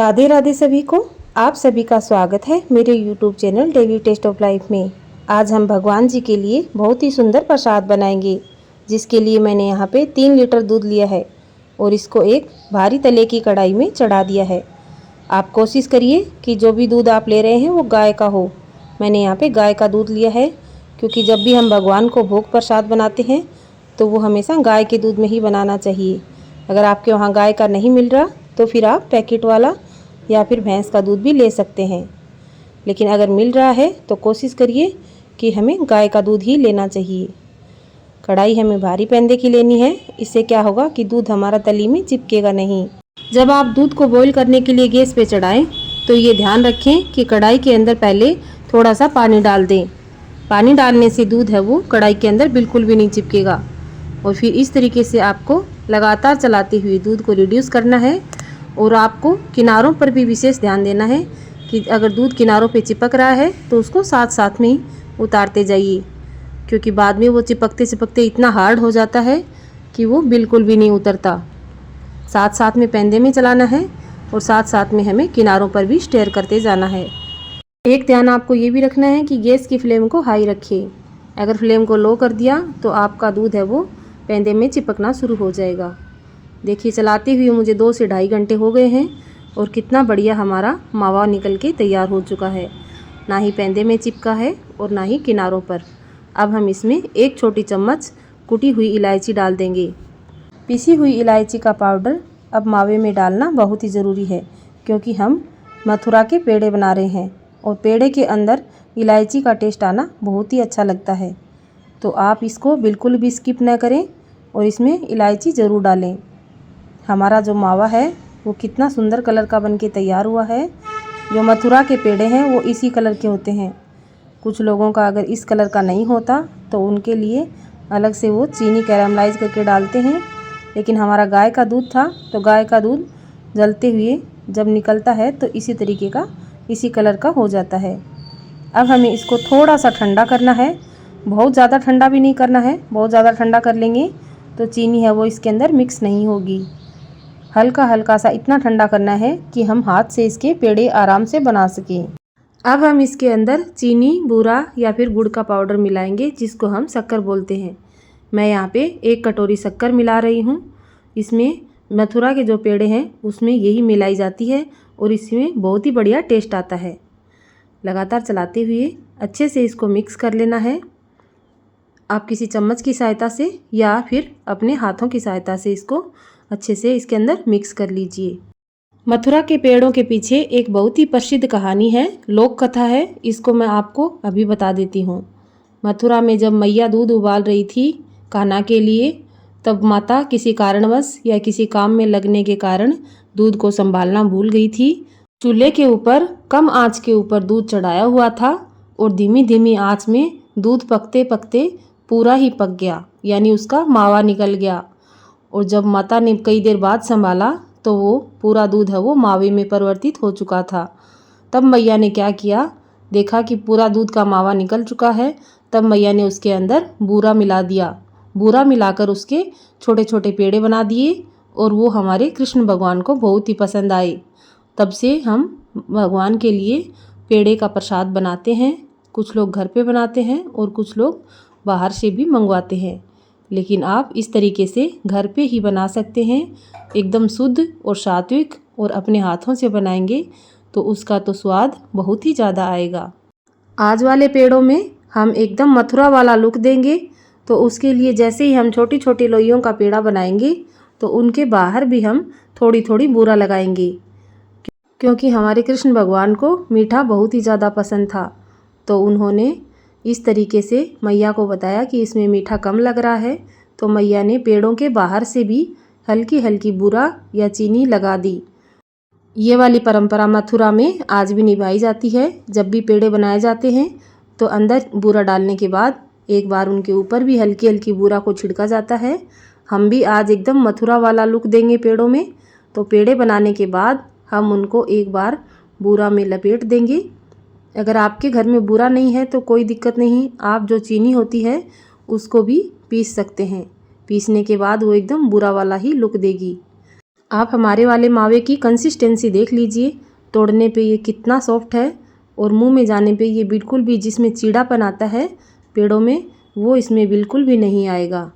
राधे राधे सभी को। आप सभी का स्वागत है मेरे YouTube channel daily test of life में। आज हम भगवान जी के लिए बहुत ही सुंदर प्रसाद बनाएंगे, जिसके लिए मैंने यहाँ पे 3 लीटर दूध लिया है और इसको एक भारी तले की कढ़ाई में चढ़ा दिया है। आप कोशिश करिए कि जो भी दूध आप ले रहे हैं वो गाय का हो। मैंने यहाँ पे गाय का दूध लिया है, क्योंकि जब भी हम भगवान को भोग प्रसाद बनाते हैं तो वो हमेशा गाय के दूध में ही बनाना चाहिए। अगर आपके वहाँ गाय का नहीं मिल रहा तो फिर आप पैकेट वाला या फिर भैंस का दूध भी ले सकते हैं, लेकिन अगर मिल रहा है तो कोशिश करिए कि हमें गाय का दूध ही लेना चाहिए। कढ़ाई हमें भारी पैंदे की लेनी है, इससे क्या होगा कि दूध हमारा तली में चिपकेगा नहीं। जब आप दूध को बॉईल करने के लिए गैस पे चढ़ाएं तो ये ध्यान रखें कि कढ़ाई के अंदर पहले थोड़ा सा पानी डाल दें। पानी डालने से दूध है वो कढ़ाई के अंदर बिल्कुल भी नहीं चिपकेगा। और फिर इस तरीके से आपको लगातार चलाते हुए दूध को रिड्यूस करना है। और आपको किनारों पर भी विशेष ध्यान देना है कि अगर दूध किनारों पे चिपक रहा है तो उसको साथ साथ में ही उतारते जाइए, क्योंकि बाद में वो चिपकते चिपकते इतना हार्ड हो जाता है कि वो बिल्कुल भी नहीं उतरता। साथ साथ में पैंदे में चलाना है और साथ साथ में हमें किनारों पर भी स्टेयर करते जाना है। एक ध्यान आपको ये भी रखना है कि गैस की फ्लेम को हाई रखिए। अगर फ्लेम को लो कर दिया तो आपका दूध है वो पैंदे में चिपकना शुरू हो जाएगा। देखिए, चलाते हुए मुझे 2 से ढाई घंटे हो गए हैं और कितना बढ़िया हमारा मावा निकल के तैयार हो चुका है। ना ही पैंदे में चिपका है और ना ही किनारों पर। अब हम इसमें 1 छोटी चम्मच कुटी हुई इलायची डाल देंगे। पिसी हुई इलायची का पाउडर अब मावे में डालना बहुत ही ज़रूरी है, क्योंकि हम मथुरा के पेड़े बना रहे हैं और पेड़े के अंदर इलायची का टेस्ट आना बहुत ही अच्छा लगता है। तो आप इसको बिल्कुल भी स्किप ना करें और इसमें इलायची ज़रूर डालें। हमारा जो मावा है वो कितना सुंदर कलर का बनके तैयार हुआ है। जो मथुरा के पेड़े हैं वो इसी कलर के होते हैं। कुछ लोगों का अगर इस कलर का नहीं होता तो उनके लिए अलग से वो चीनी कैरामलाइज करके डालते हैं, लेकिन हमारा गाय का दूध था तो गाय का दूध जलते हुए जब निकलता है तो इसी तरीके का इसी कलर का हो जाता है। अब हमें इसको थोड़ा सा ठंडा करना है, बहुत ज़्यादा ठंडा भी नहीं करना है। बहुत ज़्यादा ठंडा कर लेंगे तो चीनी है वो इसके अंदर मिक्स नहीं होगी। हल्का हल्का सा इतना ठंडा करना है कि हम हाथ से इसके पेड़े आराम से बना सकें। अब हम इसके अंदर चीनी, बूरा या फिर गुड़ का पाउडर मिलाएंगे, जिसको हम शक्कर बोलते हैं। मैं यहाँ पे 1 कटोरी शक्कर मिला रही हूँ। इसमें मथुरा के जो पेड़े हैं उसमें यही मिलाई जाती है और इसमें बहुत ही बढ़िया टेस्ट आता है। लगातार चलाते हुए अच्छे से इसको मिक्स कर लेना है। आप किसी चम्मच की सहायता से या फिर अपने हाथों की सहायता से इसको अच्छे से इसके अंदर मिक्स कर लीजिए। मथुरा के पेड़ों के पीछे एक बहुत ही प्रसिद्ध कहानी है, लोक कथा है। इसको मैं आपको अभी बता देती हूँ। मथुरा में जब मैया दूध उबाल रही थी कान्हा के लिए, तब माता किसी कारणवश या किसी काम में लगने के कारण दूध को संभालना भूल गई थी। चूल्हे के ऊपर कम आंच के ऊपर दूध चढ़ाया हुआ था और धीमी धीमी आंच में दूध पकते पकते पूरा ही पक गया, यानी उसका मावा निकल गया। और जब माता ने कई देर बाद संभाला तो वो पूरा दूध है वो मावे में परिवर्तित हो चुका था। तब मैया ने क्या किया, देखा कि पूरा दूध का मावा निकल चुका है। तब मैया ने उसके अंदर बूरा मिला दिया। बूरा मिलाकर उसके छोटे छोटे पेड़े बना दिए और वो हमारे कृष्ण भगवान को बहुत ही पसंद आए। तब से हम भगवान के लिए पेड़े का प्रसाद बनाते हैं। कुछ लोग घर पे बनाते हैं और कुछ लोग बाहर से भी मंगवाते हैं, लेकिन आप इस तरीके से घर पे ही बना सकते हैं। एकदम शुद्ध और सात्विक, और अपने हाथों से बनाएंगे तो उसका तो स्वाद बहुत ही ज़्यादा आएगा। आज वाले पेड़ों में हम एकदम मथुरा वाला लुक देंगे, तो उसके लिए जैसे ही हम छोटी छोटी लोइयों का पेड़ा बनाएंगे तो उनके बाहर भी हम थोड़ी थोड़ी बूरा लगाएंगे, क्योंकि हमारे कृष्ण भगवान को मीठा बहुत ही ज़्यादा पसंद था। तो उन्होंने इस तरीके से मैया को बताया कि इसमें मीठा कम लग रहा है, तो मैया ने पेड़ों के बाहर से भी हल्की हल्की बूरा या चीनी लगा दी। ये वाली परंपरा मथुरा में आज भी निभाई जाती है। जब भी पेड़े बनाए जाते हैं तो अंदर बूरा डालने के बाद एक बार उनके ऊपर भी हल्की हल्की बूरा को छिड़का जाता है। हम भी आज एकदम मथुरा वाला लुक देंगे पेड़ों में। तो पेड़े बनाने के बाद हम उनको एक बार बूरा में लपेट देंगे। अगर आपके घर में बूरा नहीं है तो कोई दिक्कत नहीं, आप जो चीनी होती है उसको भी पीस सकते हैं। पीसने के बाद वो एकदम बूरा वाला ही लुक देगी। आप हमारे वाले मावे की कंसिस्टेंसी देख लीजिए, तोड़ने पे ये कितना सॉफ्ट है और मुंह में जाने पे ये बिल्कुल भी जिसमें चीड़ापन आता है पेड़ों में, वो इसमें बिल्कुल भी नहीं आएगा,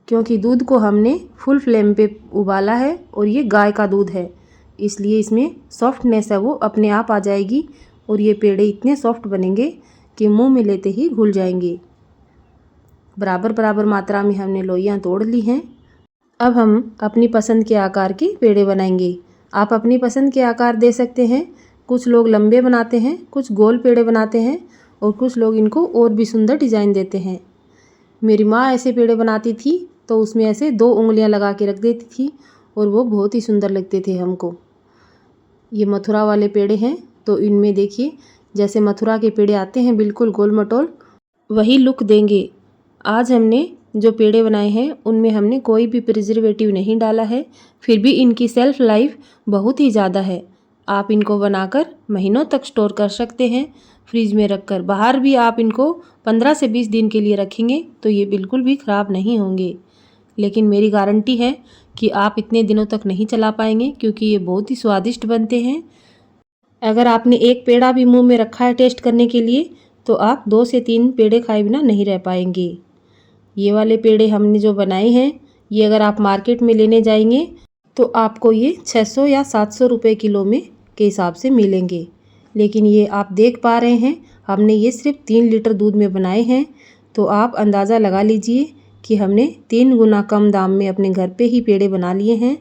क्योंकि दूध को हमने फुल फ्लेम पे उबाला है और ये गाय का दूध है, इसलिए इसमें सॉफ्टनेस है वो अपने आप आ जाएगी और ये पेड़े इतने सॉफ्ट बनेंगे कि मुंह में लेते ही घुल जाएंगे। बराबर बराबर मात्रा में हमने लोइयाँ तोड़ ली हैं। अब हम अपनी पसंद के आकार के पेड़े बनाएंगे। आप अपनी पसंद के आकार दे सकते हैं। कुछ लोग लंबे बनाते हैं, कुछ गोल पेड़े बनाते हैं और कुछ लोग इनको और भी सुंदर डिज़ाइन देते हैं। मेरी माँ ऐसे पेड़े बनाती थी तो उसमें ऐसे 2 उंगलियां लगा के रख देती थी और वो बहुत ही सुंदर लगते थे हमको। ये मथुरा वाले पेड़े हैं तो इनमें देखिए जैसे मथुरा के पेड़े आते हैं बिल्कुल गोल मटोल, वही लुक देंगे। आज हमने जो पेड़े बनाए हैं उनमें हमने कोई भी प्रिजर्वेटिव नहीं डाला है, फिर भी इनकी सेल्फ लाइफ बहुत ही ज़्यादा है। आप इनको बनाकर महीनों तक स्टोर कर सकते हैं फ्रिज में रखकर। बाहर भी आप इनको 15 से 20 दिन के लिए रखेंगे तो ये बिल्कुल भी ख़राब नहीं होंगे। लेकिन मेरी गारंटी है कि आप इतने दिनों तक नहीं चला पाएंगे, क्योंकि ये बहुत ही स्वादिष्ट बनते हैं। अगर आपने एक पेड़ा भी मुंह में रखा है टेस्ट करने के लिए तो आप 2 से 3 पेड़े खाए बिना नहीं रह पाएंगे। ये वाले पेड़े हमने जो बनाए हैं ये अगर आप मार्केट में लेने जाएंगे तो आपको ये 600 या 700 रुपये किलो में के हिसाब से मिलेंगे। लेकिन ये आप देख पा रहे हैं हमने ये सिर्फ 3 लीटर दूध में बनाए हैं, तो आप अंदाज़ा लगा लीजिए कि हमने 3 गुना कम दाम में अपने घर पे ही पेड़े बना लिए हैं।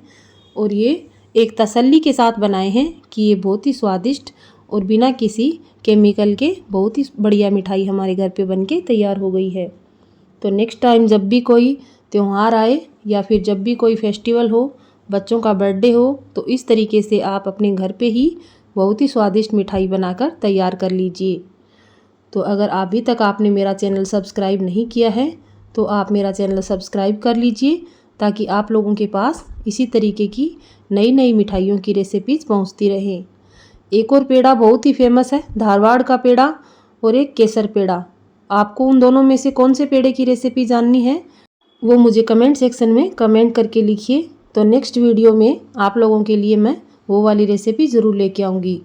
और ये एक तसल्ली के साथ बनाए हैं कि ये बहुत ही स्वादिष्ट और बिना किसी केमिकल के बहुत ही बढ़िया मिठाई हमारे घर पे बनके तैयार हो गई है। तो नेक्स्ट टाइम जब भी कोई त्यौहार आए या फिर जब भी कोई फेस्टिवल हो, बच्चों का बर्थडे हो, तो इस तरीके से आप अपने घर पे ही बहुत ही स्वादिष्ट मिठाई बनाकर तैयार कर लीजिए। तो अगर अभी तक आपने मेरा चैनल सब्सक्राइब नहीं किया है तो आप मेरा चैनल सब्सक्राइब कर लीजिए, ताकि आप लोगों के पास इसी तरीके की नई नई मिठाइयों की रेसिपीज़ पहुंचती रहें। एक और पेड़ा बहुत ही फेमस है, धारवाड़ का पेड़ा और एक केसर पेड़ा। आपको उन दोनों में से कौन से पेड़े की रेसिपी जाननी है वो मुझे कमेंट सेक्शन में कमेंट करके लिखिए। तो नेक्स्ट वीडियो में आप लोगों के लिए मैं वो वाली रेसिपी ज़रूर लेके आऊँगी।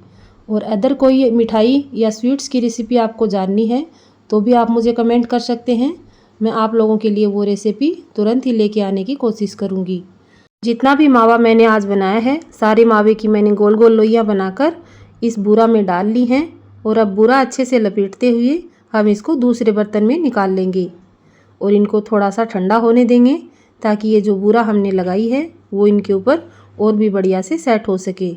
और अदर कोई मिठाई या स्वीट्स की रेसिपी आपको जाननी है तो भी आप मुझे कमेंट कर सकते हैं। मैं आप लोगों के लिए वो रेसिपी तुरंत ही लेके आने की कोशिश करूँगी। जितना भी मावा मैंने आज बनाया है सारे मावे की मैंने गोल गोल लोइयाँ बनाकर इस बूरा में डाल ली हैं और अब बूरा अच्छे से लपेटते हुए हम इसको दूसरे बर्तन में निकाल लेंगे और इनको थोड़ा सा ठंडा होने देंगे, ताकि ये जो बूरा हमने लगाई है वो इनके ऊपर और भी बढ़िया से सेट हो सके।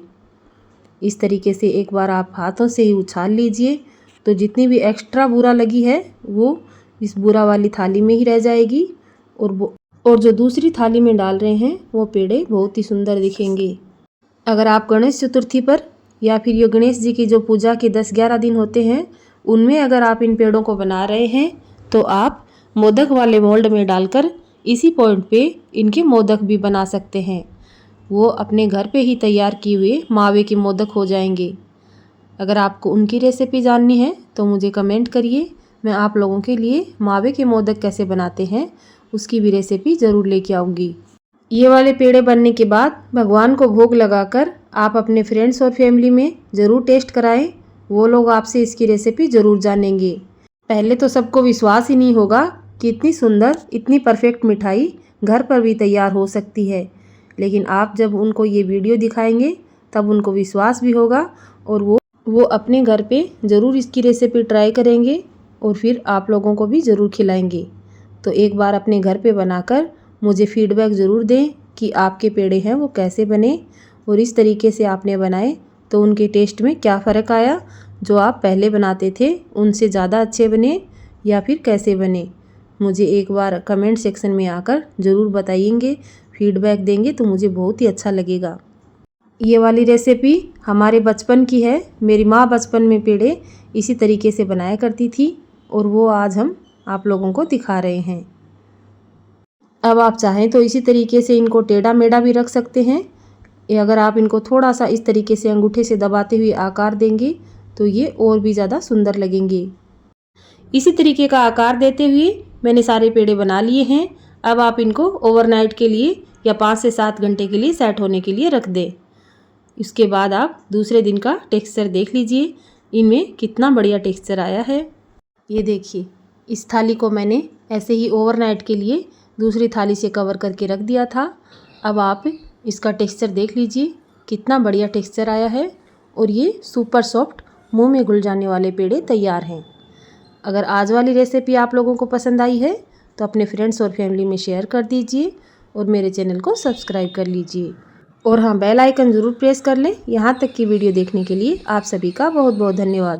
इस तरीके से एक बार आप हाथों से ही उछाल लीजिए तो जितनी भी एक्स्ट्रा बूरा लगी है वो इस बूरा वाली थाली में ही रह जाएगी और जो दूसरी थाली में डाल रहे हैं वो पेड़े बहुत ही सुंदर दिखेंगे। अगर आप गणेश चतुर्थी पर या फिर ये गणेश जी की जो पूजा के 10-11 दिन होते हैं उनमें अगर आप इन पेड़ों को बना रहे हैं तो आप मोदक वाले मोल्ड में डालकर इसी पॉइंट पे इनके मोदक भी बना सकते हैं। वो अपने घर पे ही तैयार किए हुए मावे के मोदक हो जाएंगे। अगर आपको उनकी रेसिपी जाननी है तो मुझे कमेंट करिए, मैं आप लोगों के लिए मावे के मोदक कैसे बनाते हैं उसकी भी रेसिपी ज़रूर लेके आऊँगी। ये वाले पेड़े बनने के बाद भगवान को भोग लगाकर आप अपने फ्रेंड्स और फैमिली में ज़रूर टेस्ट कराएं, वो लोग आपसे इसकी रेसिपी ज़रूर जानेंगे। पहले तो सबको विश्वास ही नहीं होगा कि इतनी सुंदर इतनी परफेक्ट मिठाई घर पर भी तैयार हो सकती है, लेकिन आप जब उनको ये वीडियो दिखाएंगे तब उनको विश्वास भी होगा और वो अपने घर पे ज़रूर इसकी रेसिपी ट्राई करेंगे और फिर आप लोगों को भी ज़रूर खिलाएंगे। तो एक बार अपने घर पे बनाकर मुझे फीडबैक ज़रूर दें कि आपके पेड़े हैं वो कैसे बने और इस तरीके से आपने बनाए तो उनके टेस्ट में क्या फ़र्क आया, जो आप पहले बनाते थे उनसे ज़्यादा अच्छे बने या फिर कैसे बने। मुझे एक बार कमेंट सेक्शन में आकर ज़रूर बताइएंगे, फीडबैक देंगे तो मुझे बहुत ही अच्छा लगेगा। ये वाली रेसिपी हमारे बचपन की है। मेरी माँ बचपन में पेड़े इसी तरीके से बनाया करती थी और वो आज हम आप लोगों को दिखा रहे हैं। अब आप चाहें तो इसी तरीके से इनको टेढ़ा मेढ़ा भी रख सकते हैं, या अगर आप इनको थोड़ा सा इस तरीके से अंगूठे से दबाते हुए आकार देंगे तो ये और भी ज़्यादा सुंदर लगेंगे। इसी तरीके का आकार देते हुए मैंने सारे पेड़े बना लिए हैं। अब आप इनको ओवरनाइट के लिए या 5 से 7 घंटे के लिए सेट होने के लिए रख दें। इसके बाद आप दूसरे दिन का टेक्सचर देख लीजिए, इनमें कितना बढ़िया टेक्सचर आया है। ये देखिए, इस थाली को मैंने ऐसे ही ओवरनाइट के लिए दूसरी थाली से कवर करके रख दिया था। अब आप इसका टेक्सचर देख लीजिए, कितना बढ़िया टेक्सचर आया है और ये सुपर सॉफ्ट मुंह में घुल जाने वाले पेड़े तैयार हैं। अगर आज वाली रेसिपी आप लोगों को पसंद आई है तो अपने फ्रेंड्स और फैमिली में शेयर कर दीजिए और मेरे चैनल को सब्सक्राइब कर लीजिए। और हाँ, बेल आइकन ज़रूर प्रेस कर लें। यहाँ तक की वीडियो देखने के लिए आप सभी का बहुत बहुत धन्यवाद।